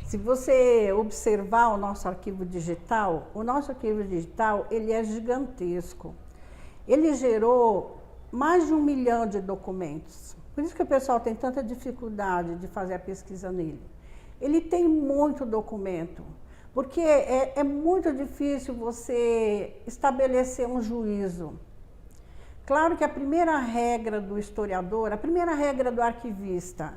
Se você observar o nosso arquivo digital, ele é gigantesco. Ele gerou mais de 1 milhão de documentos. Por isso que o pessoal tem tanta dificuldade de fazer a pesquisa nele. Ele tem muito documento, porque é muito difícil você estabelecer um juízo. Claro que a primeira regra do historiador, a primeira regra do arquivista,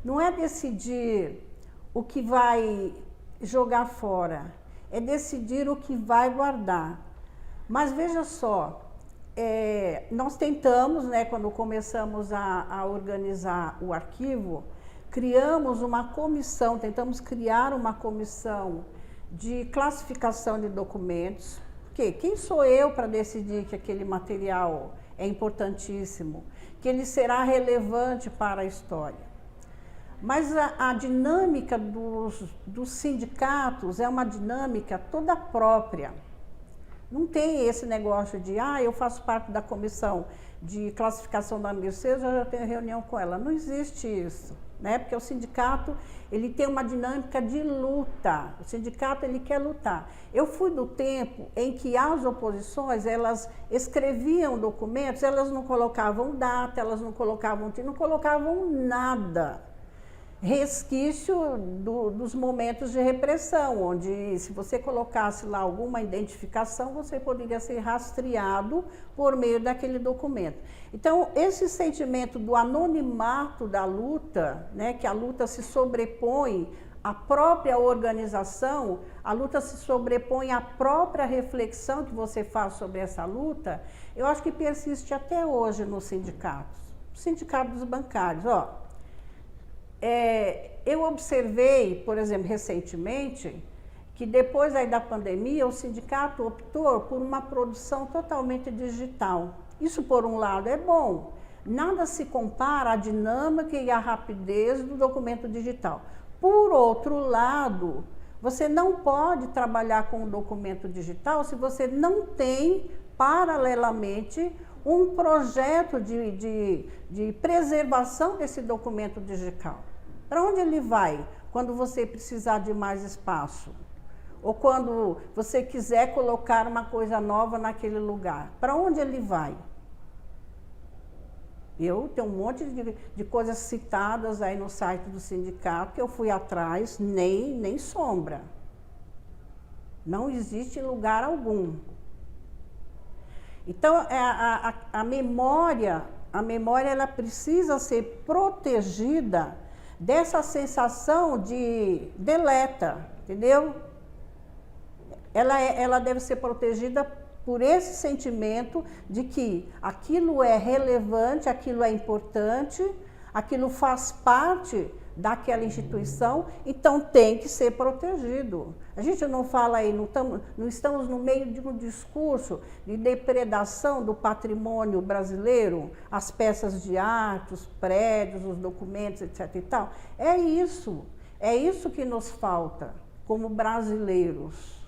não é decidir o que vai jogar fora, é decidir o que vai guardar. Mas veja só, nós tentamos, né, quando começamos a organizar o arquivo, criamos uma comissão, tentamos criar uma comissão de classificação de documentos. Porque quem sou eu para decidir que aquele material é importantíssimo, que ele será relevante para a história? Mas a dinâmica dos sindicatos é uma dinâmica toda própria. Não tem esse negócio de, eu faço parte da comissão de classificação da Mercedes, eu já tenho reunião com ela. Não existe isso, né? Porque o sindicato, ele tem uma dinâmica de luta. O sindicato, ele quer lutar. Eu fui do tempo em que as oposições, elas escreviam documentos, elas não colocavam data, elas não colocavam nada. Resquício dos momentos de repressão, onde se você colocasse lá alguma identificação, você poderia ser rastreado por meio daquele documento. Então, esse sentimento do anonimato da luta, né, que a luta se sobrepõe à própria organização, a luta se sobrepõe à própria reflexão que você faz sobre essa luta, eu acho que persiste até hoje nos sindicatos. Sindicato dos bancários, eu observei, por exemplo, recentemente, que depois aí da pandemia, o sindicato optou por uma produção totalmente digital. Isso, por um lado, é bom. Nada se compara à dinâmica e à rapidez do documento digital. Por outro lado, você não pode trabalhar com o documento digital se você não tem, paralelamente, um projeto de preservação desse documento digital. Para onde ele vai quando você precisar de mais espaço? Ou quando você quiser colocar uma coisa nova naquele lugar? Para onde ele vai? Eu tenho um monte de coisas citadas aí no site do sindicato que eu fui atrás, nem sombra. Não existe lugar algum. Então, a memória ela precisa ser protegida dessa sensação de deleta, entendeu? Ela deve ser protegida por esse sentimento de que aquilo é relevante, aquilo é importante, aquilo faz parte daquela instituição, então tem que ser protegido. A gente não fala aí, não estamos no meio de um discurso de depredação do patrimônio brasileiro, as peças de arte, os prédios, os documentos, etc. e tal. É isso que nos falta como brasileiros.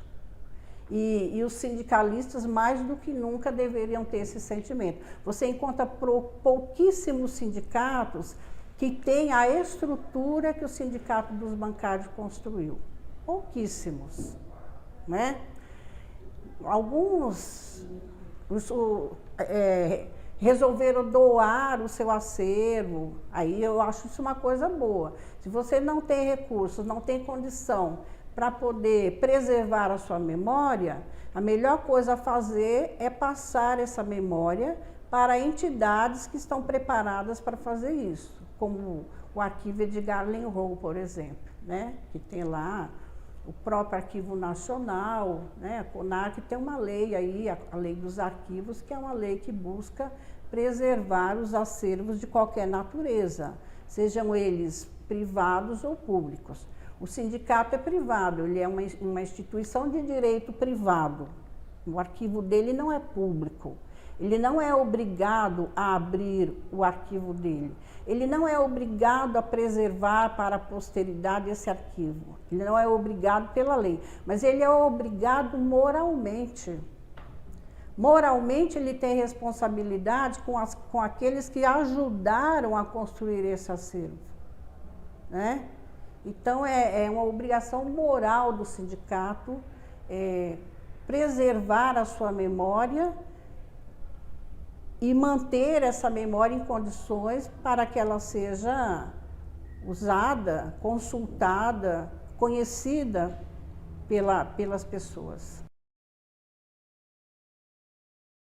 E os sindicalistas, mais do que nunca, deveriam ter esse sentimento. Você encontra pouquíssimos sindicatos que têm a estrutura que o Sindicato dos Bancários construiu. Pouquíssimos, né? Alguns resolveram doar o seu acervo, aí eu acho isso uma coisa boa. Se você não tem recursos, não tem condição para poder preservar a sua memória, a melhor coisa a fazer é passar essa memória para entidades que estão preparadas para fazer isso, como o Arquivo Edgar Lenroux, por exemplo, né? Que tem lá o próprio Arquivo Nacional, né? A CONARC tem uma lei aí, a Lei dos Arquivos, que é uma lei que busca preservar os acervos de qualquer natureza, sejam eles privados ou públicos. O sindicato é privado, ele é uma instituição de direito privado. O arquivo dele não é público. Ele não é obrigado a abrir o arquivo dele. Ele não é obrigado a preservar para a posteridade esse arquivo. Ele não é obrigado pela lei, mas ele é obrigado moralmente. Moralmente, ele tem responsabilidade com aqueles que ajudaram a construir esse acervo, né? Então, é uma obrigação moral do sindicato preservar a sua memória e manter essa memória em condições para que ela seja usada, consultada, conhecida pelas pessoas.